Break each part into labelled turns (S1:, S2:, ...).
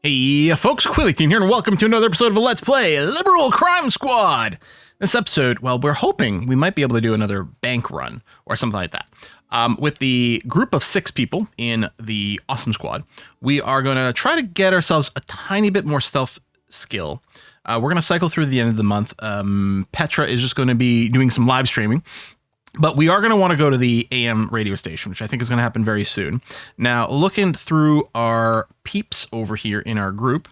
S1: Hey folks, Quilly Team here, and welcome to another episode of Let's Play Liberal Crime Squad! This episode, well, we're hoping we might be able to do another bank run, or something like that. With the group of 6 people in the Awesome Squad, we are going to try to get ourselves a tiny bit more stealth skill. We're going to cycle through the end of the month. Petra is just going to be doing some live streaming. But we are going to want to go to the AM radio station, which I think is going to happen very soon. Now, looking through our peeps over here in our group,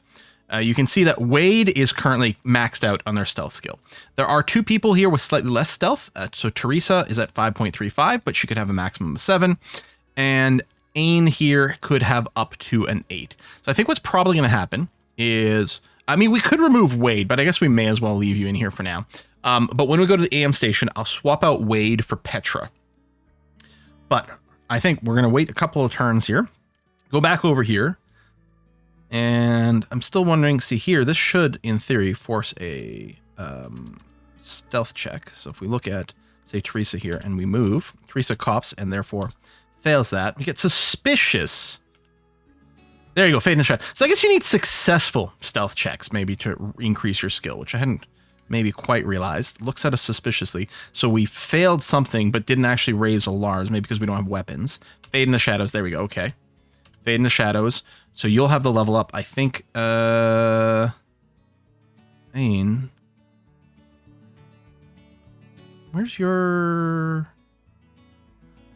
S1: you can see that Wade is currently maxed out on their stealth skill. There are 2 people here with slightly less stealth. So Teresa is at 5.35, but she could have a maximum of 7. And Ain here could have up to an 8. So I think what's probably going to happen is, I mean, we could remove Wade, but I guess we may as well leave you in here for now. But when we go to the AM station, I'll swap out Wade for Petra. But I think we're going to wait a couple of turns here. Go back over here. And I'm still wondering, see here, this should, in theory, force a stealth check. So if we look at, say, Teresa here, and we move, Teresa cops, and therefore fails that. We get suspicious. There you go, fade in the shot. So I guess you need successful stealth checks, maybe, to increase your skill, which I hadn't maybe quite realized. Looks at us suspiciously. So we failed something, but didn't actually raise alarms, maybe because we don't have weapons. Fade in the shadows. There we go. Okay. Fade in the shadows. So you'll have the level up. I think, Ain. Where's your...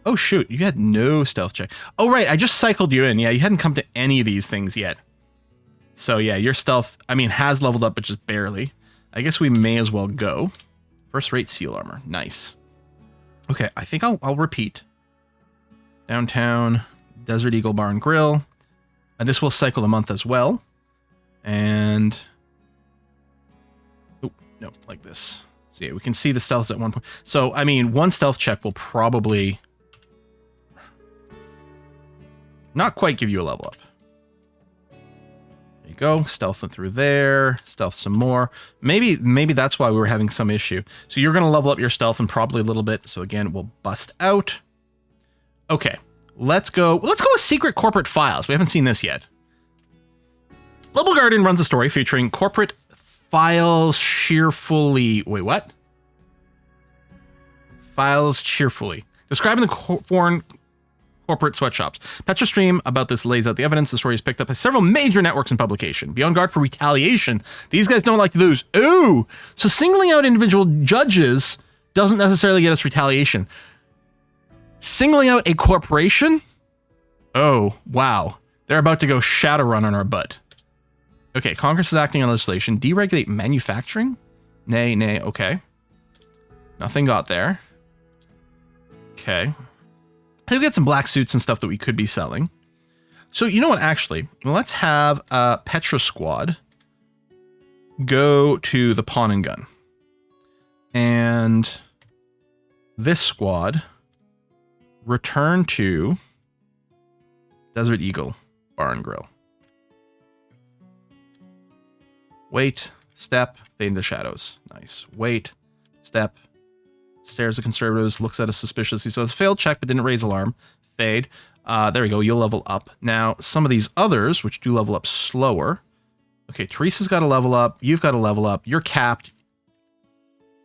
S1: Oh, shoot. You had no stealth check. Oh, right. I just cycled you in. Yeah, you hadn't come to any of these things yet. So, yeah, your stealth, I mean, has leveled up, but just barely. I guess we may as well go. First rate seal armor. Nice. Okay, I think I'll repeat. Downtown, Desert Eagle Bar and Grill. And this will cycle the month as well. And... Oh, no, like this. So yeah, we can see the stealths at 1 point. So, I mean, one stealth check will probably... not quite give you a level up. There you go. Stealth through there. Stealth some more. Maybe that's why we were having some issue. So you're going to level up your stealth and probably a little bit. So again, we'll bust out. Okay. Let's go with Secret Corporate Files. We haven't seen this yet. Global Guardian runs a story featuring corporate files cheerfully. Wait, what? Files cheerfully. Describing the foreign corporate sweatshops. Petra stream about this lays out the evidence. The story is picked up by several major networks and publication. Be on guard for retaliation. These guys don't like to lose. Ooh! So singling out individual judges doesn't necessarily get us retaliation. Singling out a corporation? Oh, wow. They're about to go Shadowrun on our butt. Okay, Congress is acting on legislation. Deregulate manufacturing? Nay, okay. Nothing got there. Okay. I think we got some black suits and stuff that we could be selling. So, you know what, actually, let's have Petra Squad go to the Pawn and Gun. And this squad return to Desert Eagle Bar and Grill. Wait, step, fade into shadows. Nice. Wait, step, stares at conservatives, looks at us suspiciously. So it's a failed check, but didn't raise alarm. Fade. There we go. You'll level up. Now, some of these others, which do level up slower. Okay, Teresa's got to level up. You've got to level up. You're capped.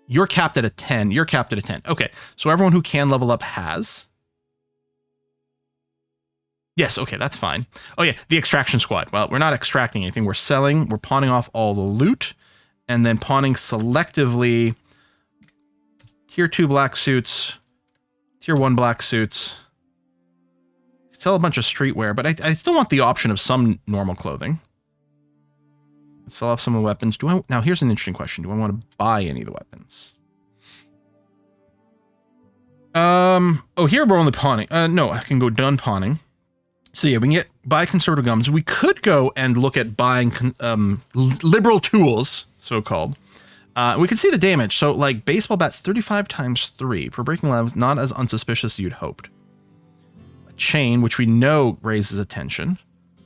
S1: You're capped at a 10. You're capped at a 10. Okay, so everyone who can level up has. Yes, okay, that's fine. Oh yeah, the extraction squad. Well, we're not extracting anything. We're selling. We're pawning off all the loot. And then pawning selectively... Tier 2 black suits, Tier 1 black suits. Sell a bunch of streetwear, but I still want the option of some normal clothing. Sell off some of the weapons. Now, here's an interesting question. Do I want to buy any of the weapons? Oh, here we're only pawning. No, I can go done pawning. So yeah, we can buy conservative guns. We could go and look at buying liberal tools, so-called. We can see the damage. So, like, baseball bats, 35 times 3. For breaking labs, not as unsuspicious as you'd hoped. A chain, which we know raises attention.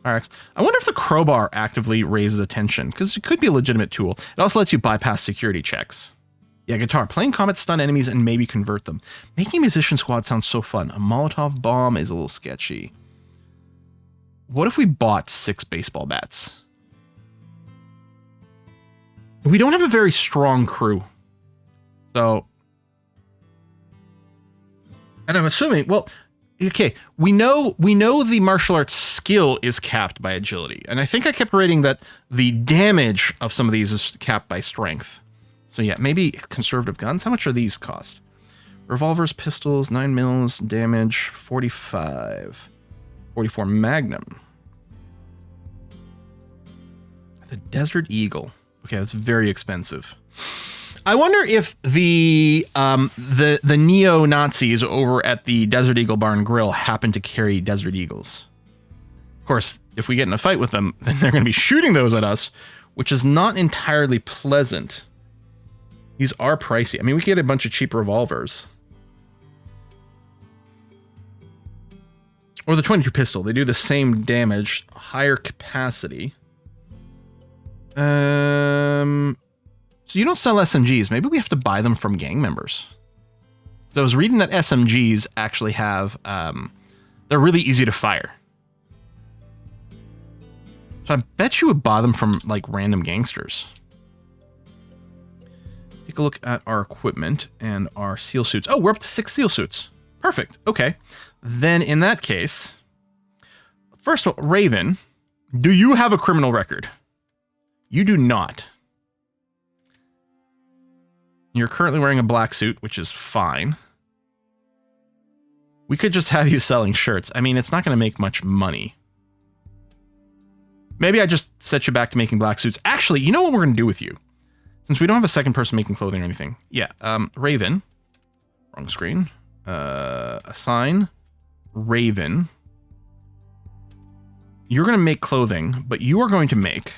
S1: Alright. I wonder if the crowbar actively raises attention, because it could be a legitimate tool. It also lets you bypass security checks. Yeah, guitar. Playing combat, stun enemies, and maybe convert them. Making a musician squad sounds so fun. A Molotov bomb is a little sketchy. What if we bought 6 baseball bats? We don't have a very strong crew. So, and I'm assuming, well, okay, we know the martial arts skill is capped by agility. And I think I kept reading that the damage of some of these is capped by strength. So yeah, maybe conservative guns. How much are these cost? Revolvers, pistols, 9 mils, damage, 45. 44 Magnum. The Desert Eagle. Okay, that's very expensive. I wonder if the neo-Nazis over at the Desert Eagle Bar and Grill happen to carry Desert Eagles. Of course, if we get in a fight with them, then they're going to be shooting those at us, which is not entirely pleasant. These are pricey. I mean, we could get a bunch of cheap revolvers. Or the 22 pistol. They do the same damage, higher capacity. So you don't sell SMGs. Maybe we have to buy them from gang members. So I was reading that SMGs actually have, they're really easy to fire. So I bet you would buy them from like random gangsters. Take a look at our equipment and our SEAL suits. Oh, we're up to 6 SEAL suits. Perfect. Okay. Then in that case, first of all, Raven, do you have a criminal record? You do not. You're currently wearing a black suit, which is fine. We could just have you selling shirts. I mean, it's not going to make much money. Maybe I just set you back to making black suits. Actually, you know what we're going to do with you? Since we don't have a second person making clothing or anything. Yeah, Raven. Wrong screen. Assign Raven. You're going to make clothing, but you are going to make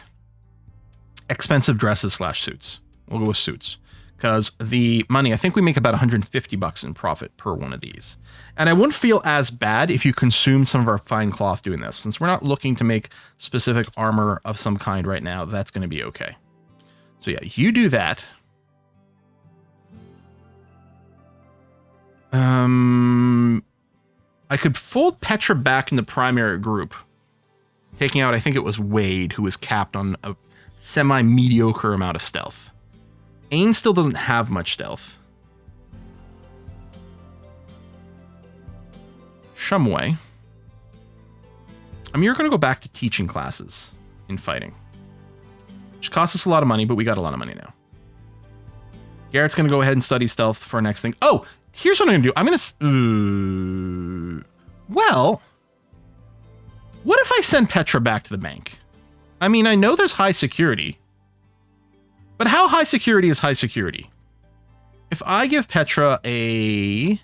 S1: expensive dresses / suits. We'll go with suits. Because the money, I think we make about 150 bucks in profit per one of these. And I wouldn't feel as bad if you consumed some of our fine cloth doing this. Since we're not looking to make specific armor of some kind right now, that's going to be okay. So yeah, you do that. I could fold Petra back in the primary group. Taking out, I think it was Wade, who was capped on a semi-mediocre amount of stealth. Ain still doesn't have much stealth. Shumway. I mean, you're going to go back to teaching classes in fighting. Which costs us a lot of money, but we got a lot of money now. Garrett's going to go ahead and study stealth for our next thing. Oh, here's what I'm going to do. I'm going to... well, what if I send Petra back to the bank? I mean, I know there's high security. But how high security is high security? If I give Petra a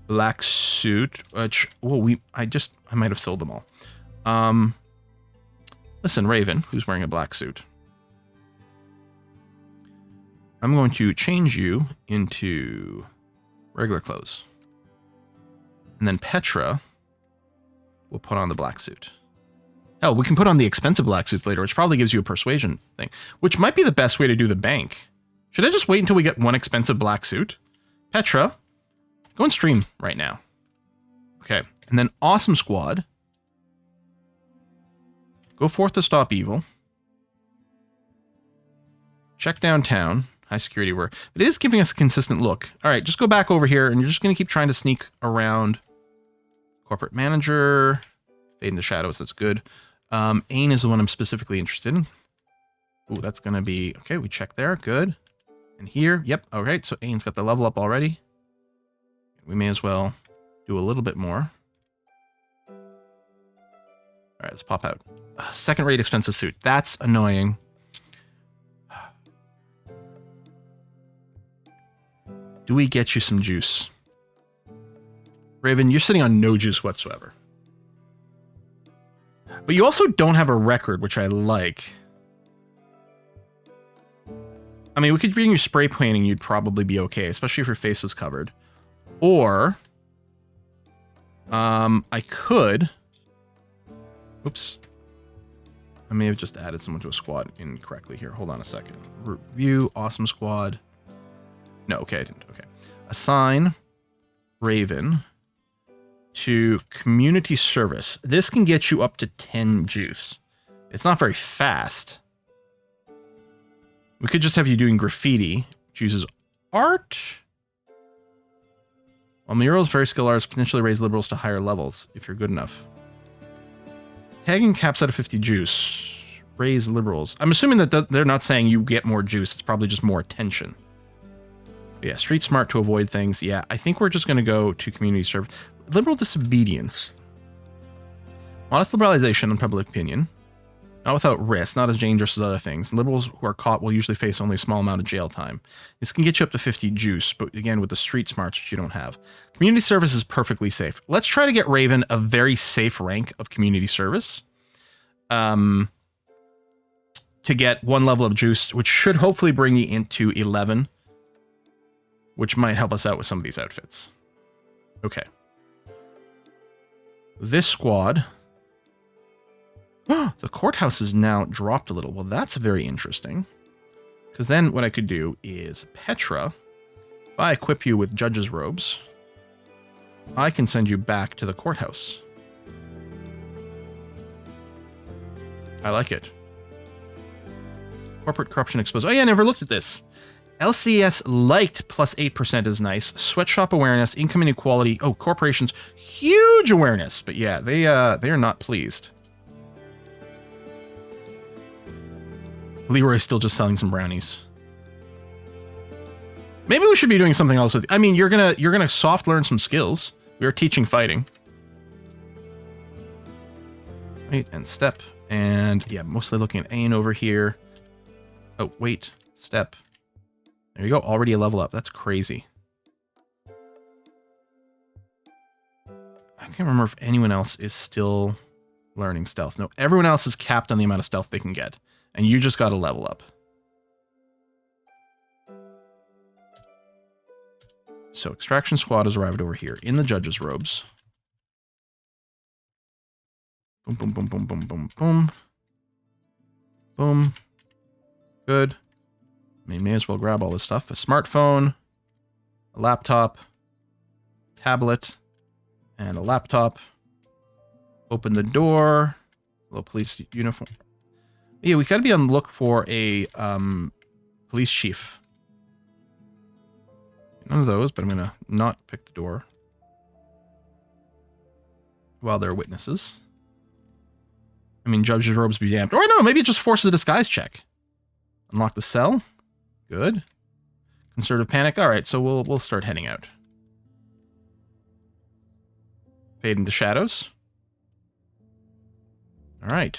S1: black suit, which, well, I might have sold them all. Listen, Raven, who's wearing a black suit. I'm going to change you into regular clothes. And then Petra will put on the black suit. Hell, we can put on the expensive black suits later, which probably gives you a persuasion thing, which might be the best way to do the bank. Should I just wait until we get one expensive black suit? Petra, go and stream right now. Okay, and then Awesome Squad. Go forth to stop evil. Check downtown. High security work. It is giving us a consistent look. All right, just go back over here, and you're just going to keep trying to sneak around. Corporate manager. Fade in the shadows, that's good. Ain is the one I'm specifically interested in. Ooh, that's going to be... okay, we check there. Good. And here. Yep. All right, so Ain's got the level up already. We may as well do a little bit more. All right, let's pop out. Second-rate expensive suit. That's annoying. Do we get you some juice? Raven, you're sitting on no juice whatsoever. But you also don't have a record, which I like. I mean, we could bring you spray painting, you'd probably be okay, especially if your face was covered. Or, I could... oops. I may have just added someone to a squad incorrectly here. Hold on a second. Review, Awesome Squad. No, okay, I didn't. Okay. Assign Raven to community service. This can get you up to 10 juice. It's not very fast. We could just have you doing graffiti, which uses art. While murals, very skilled artists potentially raise liberals to higher levels, if you're good enough. Tagging caps out of 50 juice. Raise liberals. I'm assuming that they're not saying you get more juice. It's probably just more attention. But yeah, street smart to avoid things. Yeah, I think we're just going to go to community service. Liberal disobedience. Modest liberalization on public opinion. Not without risk, not as dangerous as other things. Liberals who are caught will usually face only a small amount of jail time. This can get you up to 50 juice, but again, with the street smarts, which you don't have. Community service is perfectly safe. Let's try to get Raven a very safe rank of community service. To get 1 level of juice, which should hopefully bring you into 11, which might help us out with some of these outfits. Okay. This squad... the courthouse is now dropped a little. Well, that's very interesting. Because then what I could do is Petra, if I equip you with judge's robes, I can send you back to the courthouse. I like it. Corporate corruption exposed. Oh yeah, I never looked at this. LCS liked plus 8% is nice. Sweatshop awareness, income inequality. Oh, corporations, huge awareness. But yeah, they are not pleased. Leroy's still just selling some brownies. Maybe we should be doing something else with. I mean, you're gonna soft learn some skills. We are teaching fighting. Wait and step, and yeah, mostly looking at Ain over here. Oh wait, step. There you go. Already a level up. That's crazy. I can't remember if anyone else is still learning stealth. No, everyone else is capped on the amount of stealth they can get. And you just got to level up. So extraction squad has arrived over here in the judge's robes. Boom, boom, boom, boom, boom, boom, boom. Boom. Good. May as well grab all this stuff. A smartphone, a laptop, tablet, and a laptop. Open the door. Little police uniform. Yeah, we gotta be on the look for a police chief. None of those, but I'm gonna not pick the door while there are witnesses. I mean, judge's robes be damned. Or no, maybe it just forces a disguise check. Unlock the cell. Good. Conservative panic. All right, so we'll start heading out. Fade into shadows. All right.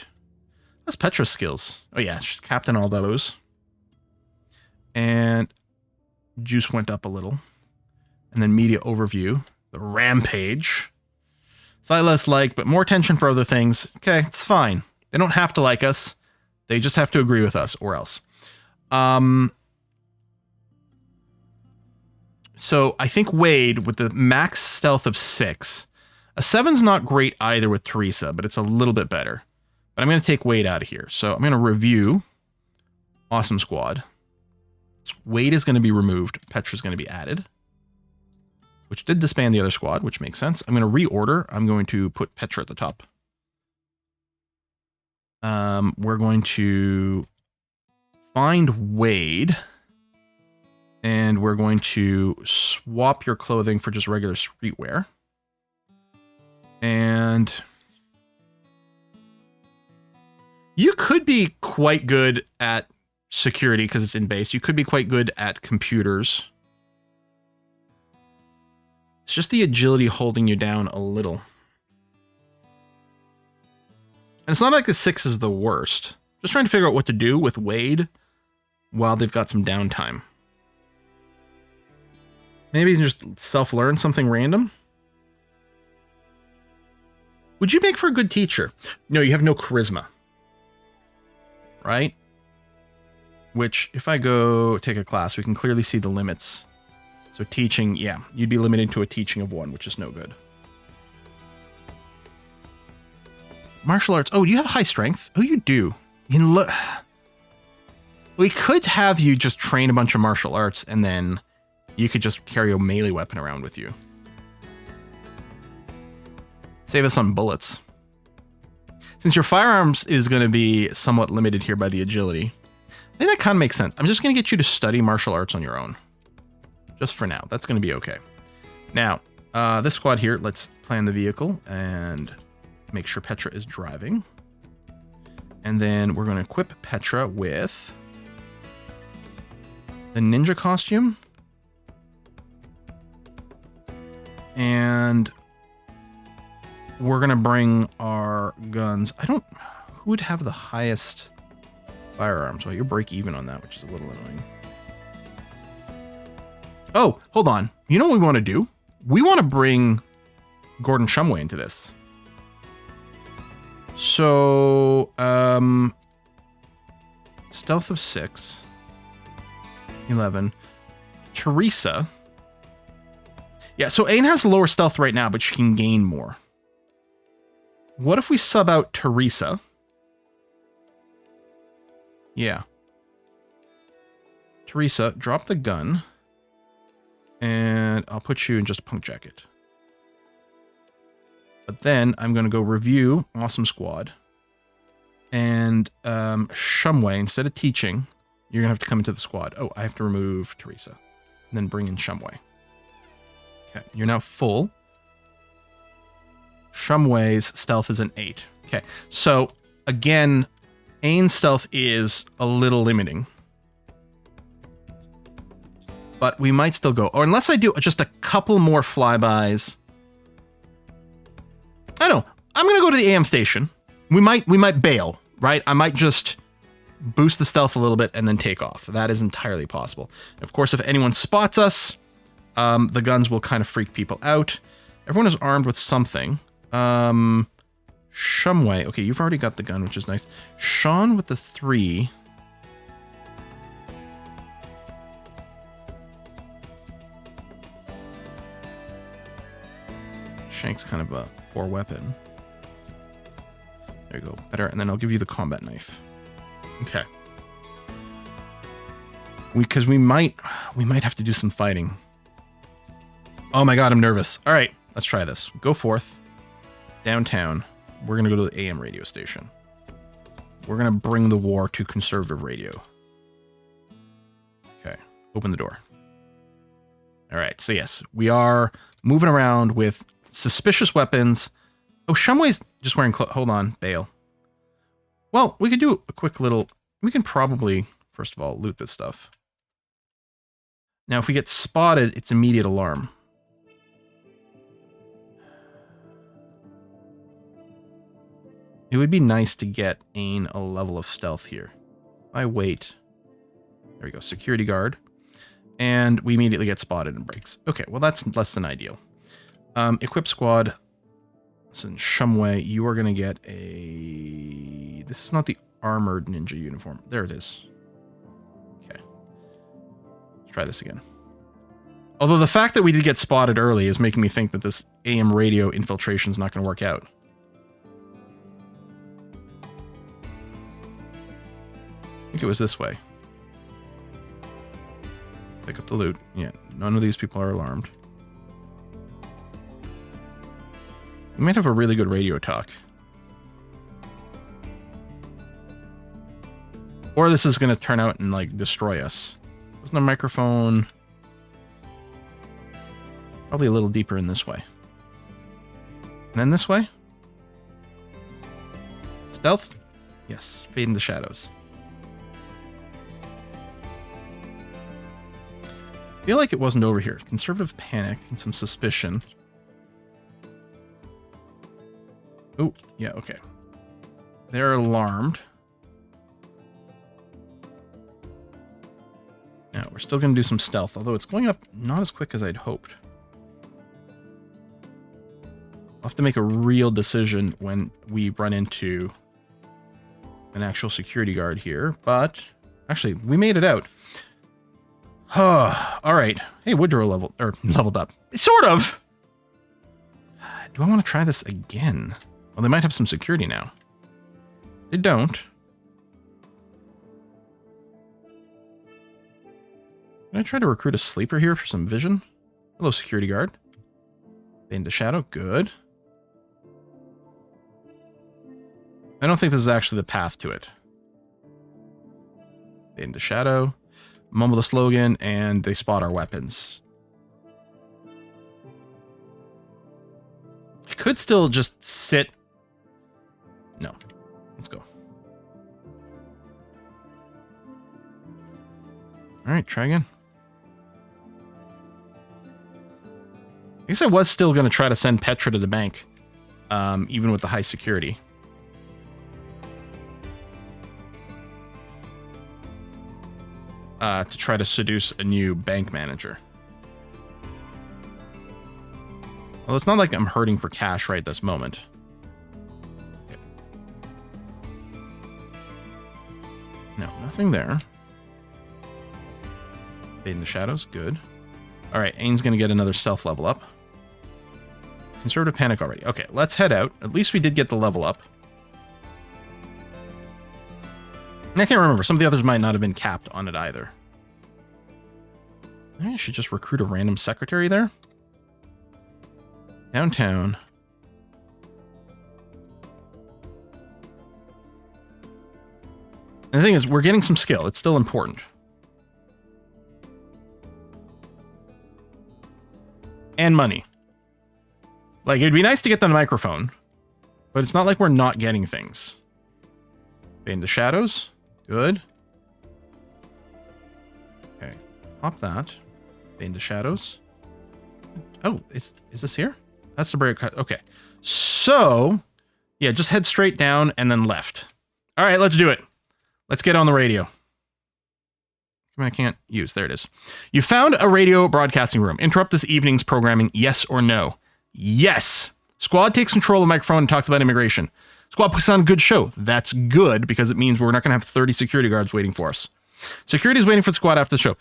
S1: That's Petra's skills. Oh yeah, she's captain all those. And juice went up a little. And then media overview. The rampage. Slightly less like, but more attention for other things. Okay, it's fine. They don't have to like us. They just have to agree with us, or else. So I think Wade, with the max stealth of 6, a 7's not great either with Teresa, but it's a little bit better. But I'm going to take Wade out of here. So I'm going to review Awesome Squad. Wade is going to be removed. Petra's going to be added. Which did disband the other squad, which makes sense. I'm going to reorder. I'm going to put Petra at the top. We're going to find Wade. And we're going to swap your clothing for just regular streetwear. And you could be quite good at security because it's in base. You could be quite good at computers. It's just the agility holding you down a little. And it's not like the 6 is the worst. Just trying to figure out what to do with Wade while they've got some downtime. Maybe just self-learn something random. Would you make for a good teacher? No, you have no charisma. Right? Which, if I go take a class, we can clearly see the limits. So teaching, yeah, you'd be limited to a teaching of 1, which is no good. Martial arts. Oh, do you have high strength? Oh, you do. We could have you just train a bunch of martial arts, and then you could just carry a melee weapon around with you. Save us on bullets. Since your firearms is going to be somewhat limited here by the agility, I think that kind of makes sense. I'm just going to get you to study martial arts on your own. Just for now. That's going to be okay. Now, this squad here, let's plan the vehicle and make sure Petra is driving. And then we're going to equip Petra with the ninja costume. And we're going to bring our guns. Who would have the highest firearms? Well, you're break even on that, which is a little annoying. Oh, hold on. You know what we want to do? We want to bring Gordon Shumway into this. So, stealth of 6, 11. Teresa. Yeah, so Ain has lower stealth right now, but she can gain more. What if we sub out Teresa? Yeah. Teresa, drop the gun. And I'll put you in just a punk jacket. But then I'm going to go review Awesome Squad. And Shumway, instead of teaching, you're going to have to come into the squad. Oh, I have to remove Teresa. And then bring in Shumway. Okay, you're now full. Shumway's stealth is an 8. Okay, so again, Ain's stealth is a little limiting. But we might still go. Or unless I do just a couple more flybys. I don't know. I'm going to go to the AM station. We might bail, right? I might just boost the stealth a little bit and then take off. That is entirely possible. Of course, if anyone spots us, the guns will kind of freak people out. Everyone is armed with something. Shumway. Okay, you've already got the gun, which is nice. Sean with the 3. Shank's kind of a poor weapon. There you go. Better. And then I'll give you the combat knife. Okay. Because we might have to do some fighting. Oh my god, I'm nervous. All right, let's try this. Go forth. Downtown. We're going to go to the AM radio station. We're going to bring the war to conservative radio. Okay. Open the door. All right. So yes, we are moving around with suspicious weapons. Oh, Shumway's just wearing clothes. Hold on, bail. Well, we could do a quick little... We can probably, first of all, loot this stuff. Now, if we get spotted, it's immediate alarm. It would be nice to get Ain a level of stealth here. I wait. There we go, security guard. And we immediately get spotted and breaks. Okay, well that's less than ideal. Equip squad. Listen, Shumway, you are going to get a... This is not the armored ninja uniform. There it is. Okay. Let's try this again. Although the fact that we did get spotted early is making me think that this AM radio infiltration is not going to work out. I think it was this way. Pick up the loot. Yeah, none of these people are alarmed. We might have a really good radio talk. Or this is going to turn out and, like, destroy us. Wasn't a microphone... Probably a little deeper in this way. And then this way? Stealth? Yes, fade into shadows. I feel like it wasn't over here. Conservative panic and some suspicion. Oh, yeah, okay. They're alarmed. Now, we're still going to do some stealth, although it's going up not as quick as I'd hoped. I'll have to make a real decision when we run into an actual security guard here, but actually, we made it out. All right. Hey, Woodrow leveled up. Sort of. Do I want to try this again? Well, they might have some security now. They don't. Can I try to recruit a sleeper here for some vision? Hello, security guard. Fade into shadow. Good. I don't think this is actually the path to it. Fade into shadow. Mumble the slogan, and they spot our weapons. I could still just sit. No. Let's go. All right, try again. I guess I was still going to try to send Petra to the bank, even with the high security. To try to seduce a new bank manager. Well, it's not like I'm hurting for cash right this moment. Okay. No, nothing there. Fade in the shadows, good. All right, Ains going to get another stealth level up. Conservative panic already. Okay, let's head out. At least we did get the level up. I can't remember. Some of the others might not have been capped on it either. Maybe I should just recruit a random secretary there. Downtown. And the thing is, we're getting some skill. It's still important. And money. Like, it'd be nice to get the microphone, but it's not like we're not getting things. Fade into shadows. Good. Okay. Pop that. Fade into shadows. Oh, is this here? That's the break. Okay. So, yeah, just head straight down and then left. All right, let's do it. Let's get on the radio. I can't use. There it is. You found a radio broadcasting room. Interrupt this evening's programming, yes or no? Yes. Squad takes control of the microphone and talks about immigration. Squad puts on a good show. That's good because it means we're not going to have 30 security guards waiting for us. Security is waiting for the squad after the show.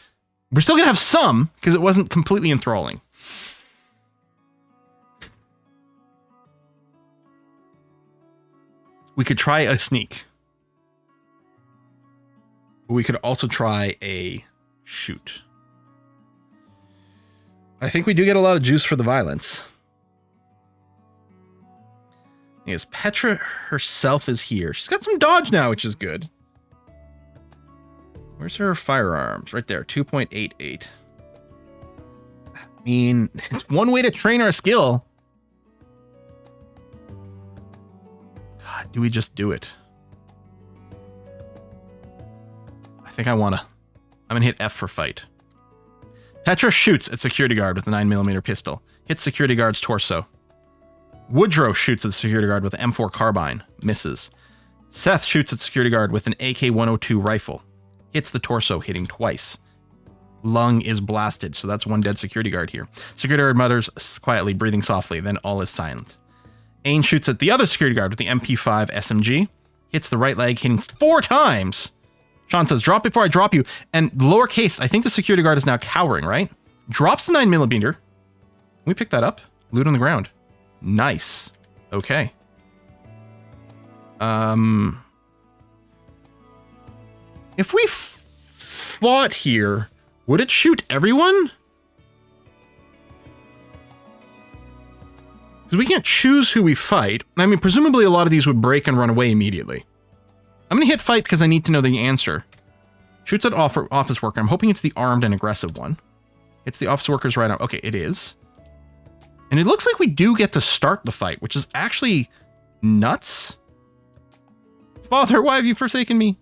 S1: We're still going to have some because it wasn't completely enthralling. We could try a sneak. We could also try a shoot. I think we do get a lot of juice for the violence. Yes, Petra herself is here. She's got some dodge now, which is good. Where's her firearms? Right there, 2.88. I mean, it's one way to train our skill. God, do we just do it? I think I'm gonna hit F for fight. Petra shoots at security guard with a 9mm pistol. Hits security guard's torso. Woodrow shoots at the security guard with an M4 carbine. Misses. Seth shoots at security guard with an AK-102 rifle. Hits the torso, hitting twice. Lung is blasted, so that's one dead security guard here. Security guard mutters quietly, breathing softly, then all is silent. Ain shoots at the other security guard with the MP5 SMG. Hits the right leg, hitting 4 times. Sean says, drop before I drop you. And lowercase, I think the security guard is now cowering, right? Drops the 9mm. Can we pick that up? Loot on the ground. Nice. Okay. If we fought here, would it shoot everyone? Because we can't choose who we fight. I mean, presumably a lot of these would break and run away immediately. I'm going to hit fight because I need to know the answer. Shoots at office worker. I'm hoping it's the armed and aggressive one. It's the office worker's right arm. Okay, it is. And it looks like we do get to start the fight, which is actually nuts. Father, why have you forsaken me?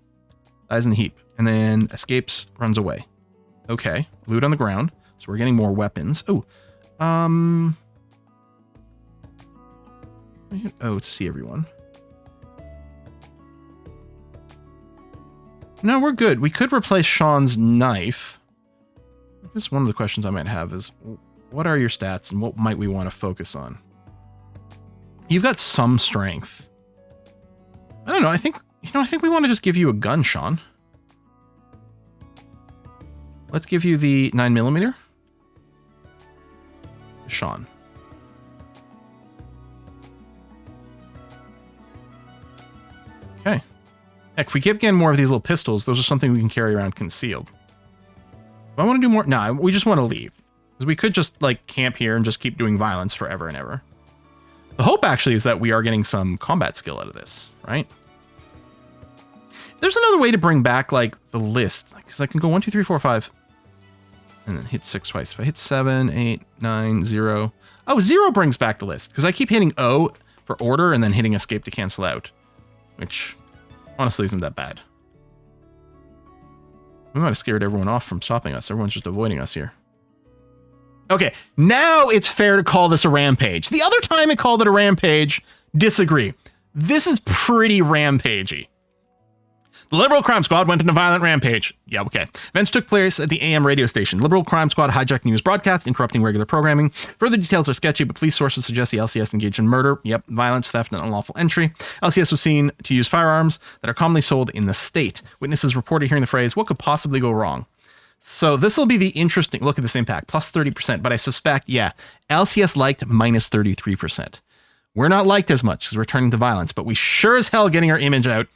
S1: Dies in the heap. And then escapes, runs away. Okay, loot on the ground. So we're getting more weapons. Oh, to see everyone. No, we're good. We could replace Sean's knife. I guess one of the questions I might have is, what are your stats and what might we want to focus on? You've got some strength. I don't know. I think we want to just give you a gun, Sean. Let's give you the 9mm. Sean. Okay. Heck, if we keep getting more of these little pistols, those are something we can carry around concealed. Do I want to do more? No, we just want to leave. Because we could just, like, camp here and just keep doing violence forever and ever. The hope, actually, is that we are getting some combat skill out of this, right? There's another way to bring back like the list, because I can go 1, 2, 3, 4, 5, and then hit 6 twice. If I hit 7, 8, 9, 0. Oh, 0 brings back the list, because I keep hitting O for order and then hitting escape to cancel out, which honestly isn't that bad. We might have scared everyone off from stopping us. Everyone's just avoiding us here. Okay, now it's fair to call this a rampage. The other time I called it a rampage, disagree. This is pretty rampagey. The Liberal Crime Squad went on a violent rampage. Yeah, okay. Events took place at the AM radio station. Liberal Crime Squad hijacked news broadcast, interrupting regular programming. Further details are sketchy, but police sources suggest the LCS engaged in murder. Yep, violence, theft, and unlawful entry. LCS was seen to use firearms that are commonly sold in the state. Witnesses reported hearing the phrase, "What could possibly go wrong?" So this will be the interesting look at this impact, plus 30%, but I suspect, yeah, LCS liked minus 33%. We're not liked as much because we're turning to violence, but we sure as hell getting our image out.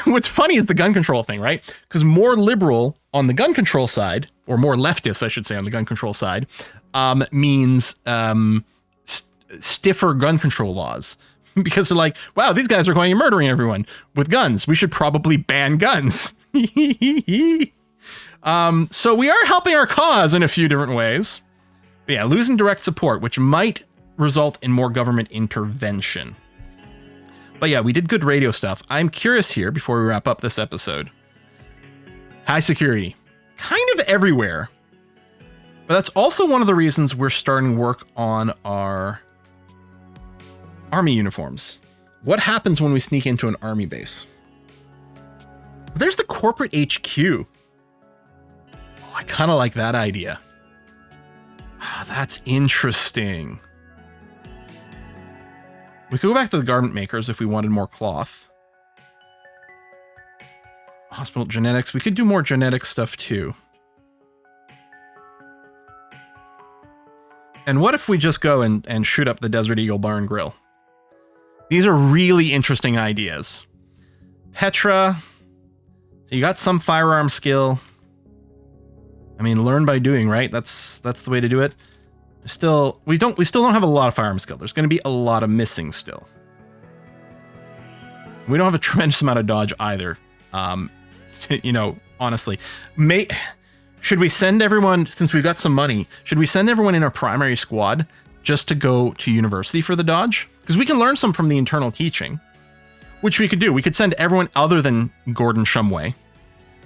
S1: What's funny is the gun control thing, right? Because more liberal on the gun control side, or more leftist, I should say, on the gun control side, means stiffer gun control laws. Because they're like, wow, these guys are going and murdering everyone with guns. We should probably ban guns. So we are helping our cause in a few different ways. But yeah, losing direct support, which might result in more government intervention. But yeah, we did good radio stuff. I'm curious here, before we wrap up this episode. High security. Kind of everywhere. But that's also one of the reasons we're starting work on our army uniforms. What happens when we sneak into an army base? There's the corporate HQ. Oh, I kind of like that idea. That's interesting. We could go back to the garment makers if we wanted more cloth. Hospital genetics. We could do more genetic stuff too. And what if we just go and shoot up the Desert Eagle Bar and Grill? These are really interesting ideas. Petra. So you got some firearm skill. I mean, learn by doing, right? That's the way to do it. We still don't have a lot of firearm skill. There's going to be a lot of missing still. We don't have a tremendous amount of dodge either. You know, honestly, should we send everyone, since we've got some money, should we send everyone in our primary squad just to go to university for the dodge? Because we can learn some from the internal teaching, which we could do. We could send everyone other than Gordon Shumway,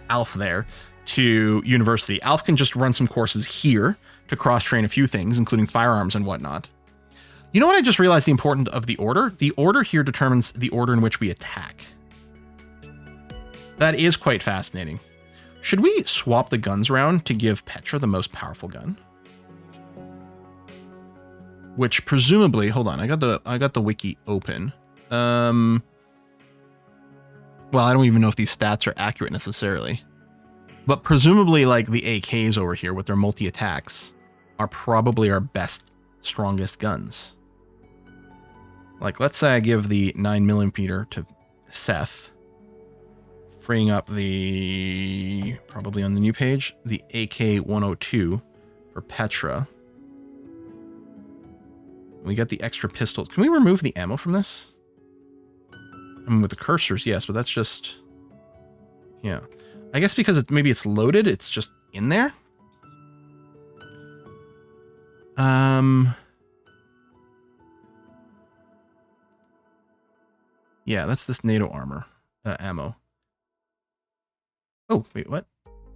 S1: Alf there, to university. Alf can just run some courses here to cross-train a few things, including firearms and whatnot. You know what I just realized the importance of the order? The order here determines the order in which we attack. That is quite fascinating. Should we swap the guns around to give Petra the most powerful gun? Which presumably, hold on, I got the wiki open. Well, I don't even know if these stats are accurate necessarily. But presumably, like, the AKs over here with their multi-attacks are probably our best, strongest guns. Like, let's say I give the 9mm to Seth, freeing up the, probably on the new page, the AK-102 for Petra. We got the extra pistol. Can we remove the ammo from this? I mean, with the cursors, yes, but that's just... Yeah. I guess because maybe it's loaded, it's just in there? Yeah, that's this NATO armor ammo. Oh, wait, what?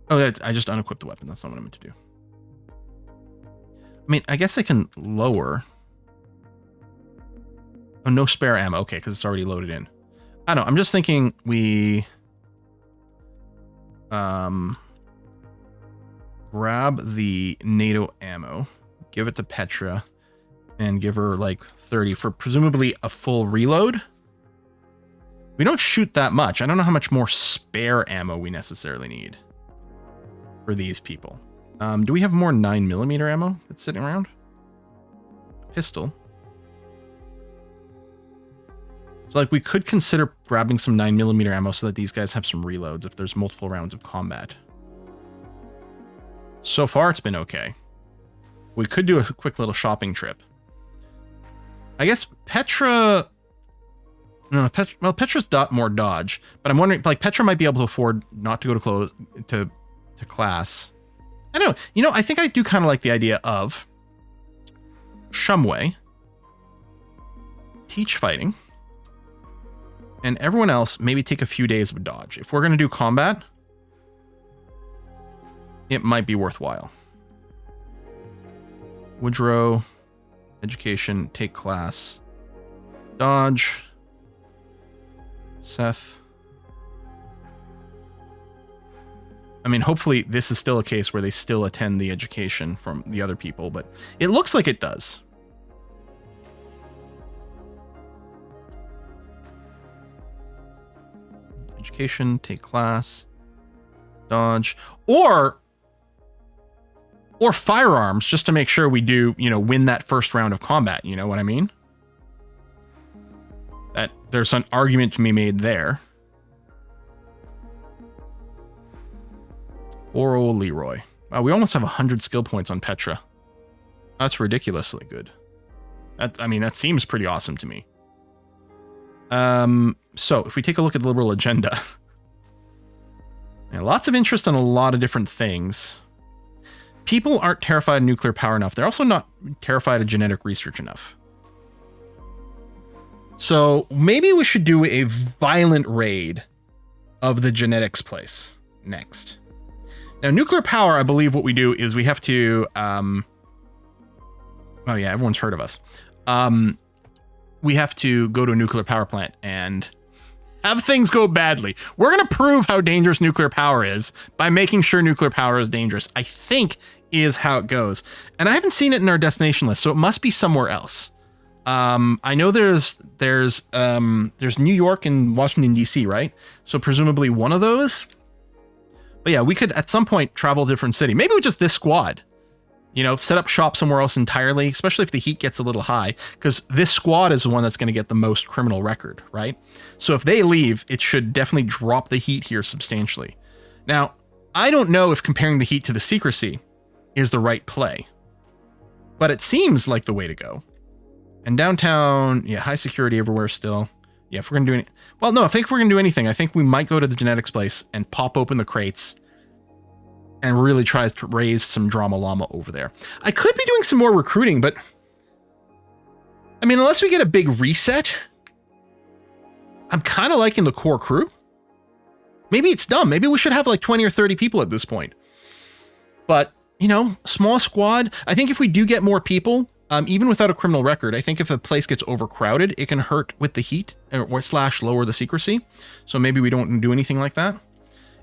S1: Oh, I just unequipped the weapon. That's not what I meant to do. I mean, I guess I can lower. Oh, no spare ammo. Okay, because it's already loaded in. I don't know. I'm just thinking we... grab the NATO ammo, give it to Petra, and give her like 30 for presumably a full reload. We don't shoot that much. I don't know how much more spare ammo we necessarily need for these people. Do we have more 9mm ammo that's sitting around? Pistol. So like we could consider grabbing some 9mm ammo so that these guys have some reloads if there's multiple rounds of combat. So far it's been okay. We could do a quick little shopping trip. I guess Petra... No, well, Petra's more dodge, but I'm wondering, like, Petra might be able to afford not to go to class. I don't know. You know, I think I do kind of like the idea of Shumway, teach fighting, and everyone else maybe take a few days of dodge. If we're going to do combat, it might be worthwhile. Woodrow, education, take class, dodge, Seth. I mean, hopefully this is still a case where they still attend the education from the other people, but it looks like it does. Education, take class, dodge, or firearms, just to make sure we do, you know, win that first round of combat. You know what I mean? That there's an argument to be made there. Poor old Leroy. Wow, we almost have 100 skill points on Petra. That's ridiculously good. I mean, that seems pretty awesome to me. So if we take a look at the liberal agenda, and lots of interest in a lot of different things. People aren't terrified of nuclear power enough. They're also not terrified of genetic research enough. So maybe we should do a violent raid of the genetics place next. Now, nuclear power, I believe what we do is we have to, oh yeah, everyone's heard of us. We have to go to a nuclear power plant and have things go badly. We're going to prove how dangerous nuclear power is by making sure nuclear power is dangerous, I think is how it goes. And I haven't seen it in our destination list, so it must be somewhere else. I know there's New York and Washington, D.C., right? So presumably one of those. But yeah, we could at some point travel to a different city. Maybe with just this squad. You know, set up shop somewhere else entirely, especially if the heat gets a little high, because this squad is the one that's going to get the most criminal record, right? So if they leave, it should definitely drop the heat here substantially. Now, I don't know if comparing the heat to the secrecy is the right play, but it seems like the way to go. And downtown, yeah, high security everywhere still. Yeah, if we're going to do any, well, no, I think if we're going to do anything, I think we might go to the genetics place and pop open the crates and really tries to raise some drama llama over there. I could be doing some more recruiting, but I mean, unless we get a big reset, I'm kind of liking the core crew. Maybe it's dumb. Maybe we should have like 20 or 30 people at this point. But, you know, small squad. I think if we do get more people, even without a criminal record, I think if a place gets overcrowded, it can hurt with the heat or slash lower the secrecy. So maybe we don't do anything like that.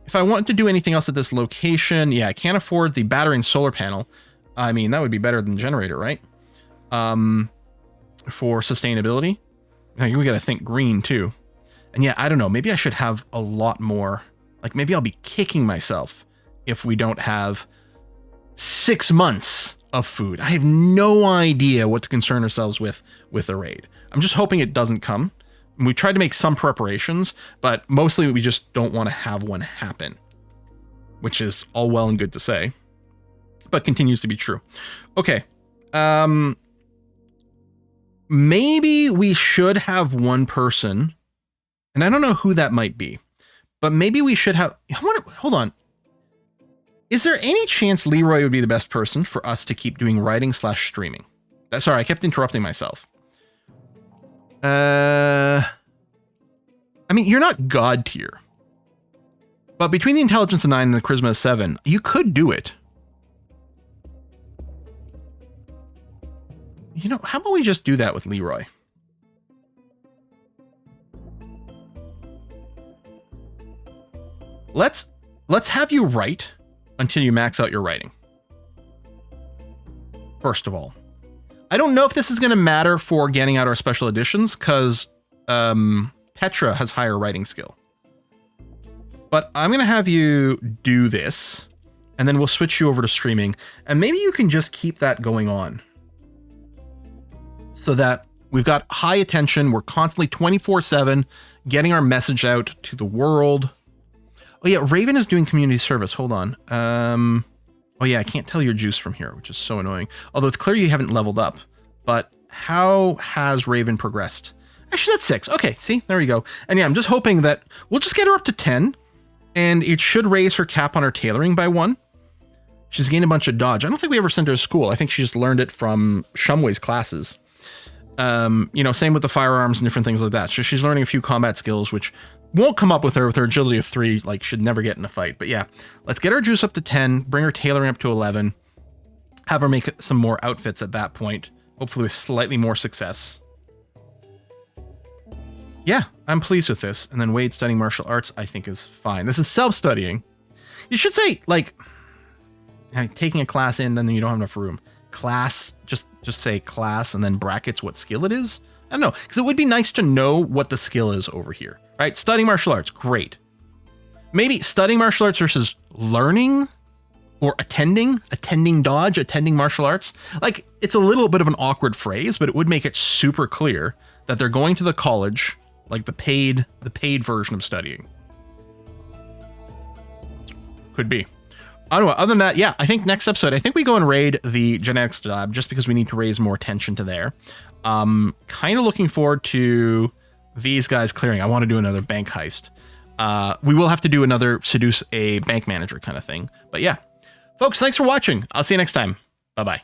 S1: If I want to do anything else at this location, yeah, I can't afford the battery and solar panel. I mean, that would be better than the generator, right? For sustainability. Now, we got to think green too. And yeah, I don't know. Maybe I should have a lot more. Like maybe I'll be kicking myself if we don't have 6 months of food. I have no idea what to concern ourselves with a raid. I'm just hoping it doesn't come. We tried to make some preparations, but mostly we just don't want to have one happen, which is all well and good to say, but continues to be true. Okay. Maybe we should have one person, and I don't know who that might be, but maybe we should have, hold on. Is there any chance Leroy would be the best person for us to keep doing writing / streaming? Sorry, I kept interrupting myself. I mean, you're not God tier, but between the intelligence of 9 and the charisma of 7, you could do it. You know, how about we just do that with Leroy? Let's have you write until you max out your writing. First of all, I don't know if this is going to matter for getting out our special editions because Petra has higher writing skill. But I'm going to have you do this, and then we'll switch you over to streaming, and maybe you can just keep that going on so that we've got high attention. We're constantly 24/7 getting our message out to the world. Oh yeah, Raven is doing community service. Hold on. Oh yeah, I can't tell your juice from here, which is so annoying. Although it's clear you haven't leveled up. But how has Raven progressed? She's at 6. Okay, see, there we go. And yeah, I'm just hoping that we'll just get her up to 10, and it should raise her cap on her tailoring by 1. She's gained a bunch of dodge. I don't think we ever sent her to school. I think she just learned it from Shumway's classes. Same with the firearms and different things like that. So she's learning a few combat skills, which won't come up with her agility of 3, like should never get in a fight. But yeah, let's get her juice up to 10, bring her tailoring up to 11, have her make some more outfits at that point, hopefully with slightly more success. Yeah, I'm pleased with this. And then Wade studying martial arts, I think is fine. This is self-studying. You should say, like, taking a class in, then you don't have enough room. Class, just say class and then brackets what skill it is. I don't know, because it would be nice to know what the skill is over here, right? Studying martial arts, great. Maybe studying martial arts versus learning or attending dodge, attending martial arts. Like, it's a little bit of an awkward phrase, but it would make it super clear that they're going to the college, like the paid version of studying. Could be. I don't know. Other than that, yeah, I think next episode, I think we go and raid the genetics lab just because we need to raise more attention to there. Kind of looking forward to these guys clearing. I want to do another bank heist. We will have to do another seduce a bank manager kind of thing. But yeah, folks, thanks for watching. I'll see you next time. Bye-bye.